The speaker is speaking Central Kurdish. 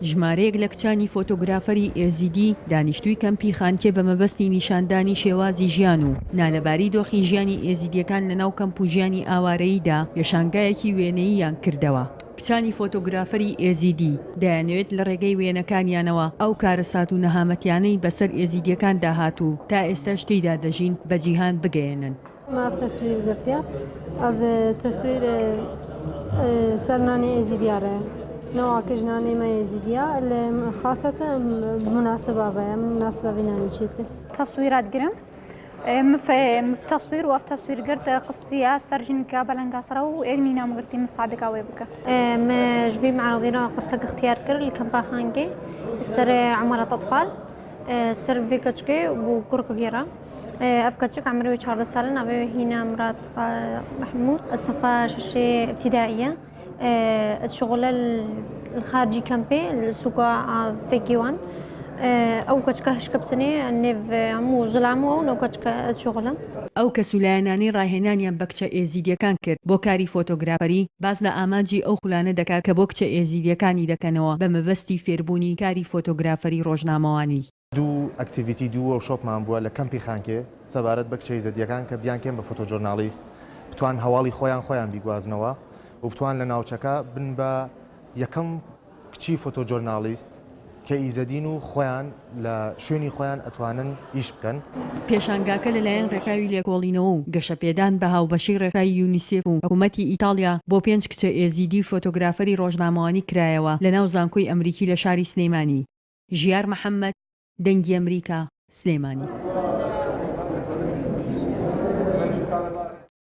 ژمارەیەک لە کچانی فۆتۆگرافەری ئێزیدی دانیشتووی کەمپی خانکێ بە مەبەستی نیشاندانی شێوازی ژیان و نالەباری دۆخی ژیانی ئێزیدیەکان لەناو کەمپ و ژیانی ئاوارەییدا پێشانگایەکی وێنەییان کردەوە. کچانی فۆتۆگرافەری ئێزیدی دەیانەوێت لە ڕێگەی وێنەکانیانەوە ئەو کارەسات و نەهامەتیانەی بەسەر ئێزیدیەکان داهاتوو تا ئێستا شتیدا دەژین بە جیهان بگەێنن. ما في تصوير قرتيا أو تصوير سرناني إزدياره نوع كجناني ما يزيديا خاصة بمناسبة بيناني شيء تصويرات قرم مف تصوير وف تصوير قرت قصية سرجن كابلن قصرة وإغني نام قرتي مصادقة ويبك ما جبي معرضينا قصة اختيار كر الكمبا خانجي سر عمارة أطفال سر فيكتشكي وكورك غيرة أفكتشك عمري 4 سنة أبي هنا مرات محمود الصفة شيء ابتدائية الشغل الخارجي كامبي السوق فيكيوان أو كتشكه شكبتني النيف عمو زلعمو لو كتشكه شغله ئەو کەسولایەنانی ڕاهێنانیان بە کچە ئێزیدیەکان کرد بۆ کاری فۆتۆگرافەری باس لە ئامانجی ئەو خولانە دەکات کە بۆ کچە ئێزیدیەکانی دەکەنەوە بە مەبەستی فێربوونی کاری فۆتۆگرافەری ڕۆژنامەوانی. دوو ئەکتیڤیتی دوو وەرکشۆپمان بووە لە کەمپی خانکێ سەبارەت بە کچە ئێزیدیەکان کە بیانکەن بە فۆتۆژۆرنالیست بتوان هەواڵی خۆیان بیگوازنەوە و بتوان لە ناوچەکە بن بە یەکەم کچی فۆتۆژۆرنالیست کە ئیزەدین و خۆیان لە شوێنی خۆیان ئەتوانن ئیش بکەن. پێشانگاکە لەلایەن ڕێکاوی لێکۆڵینەوە و گەشەپێدان بە هاوبەشی ڕێکاوی یونیسێف و حکوومەتی ئیتالیا بۆ 5 کچە ئێزیدی فۆتۆگرافەری ڕۆژنامەوانی کرایەوە لە ناو زانکۆی ئەمریکی لە شاری سلێمانی. ژیار محەممەد، دەنگی ئەمریکا، سلێمانی.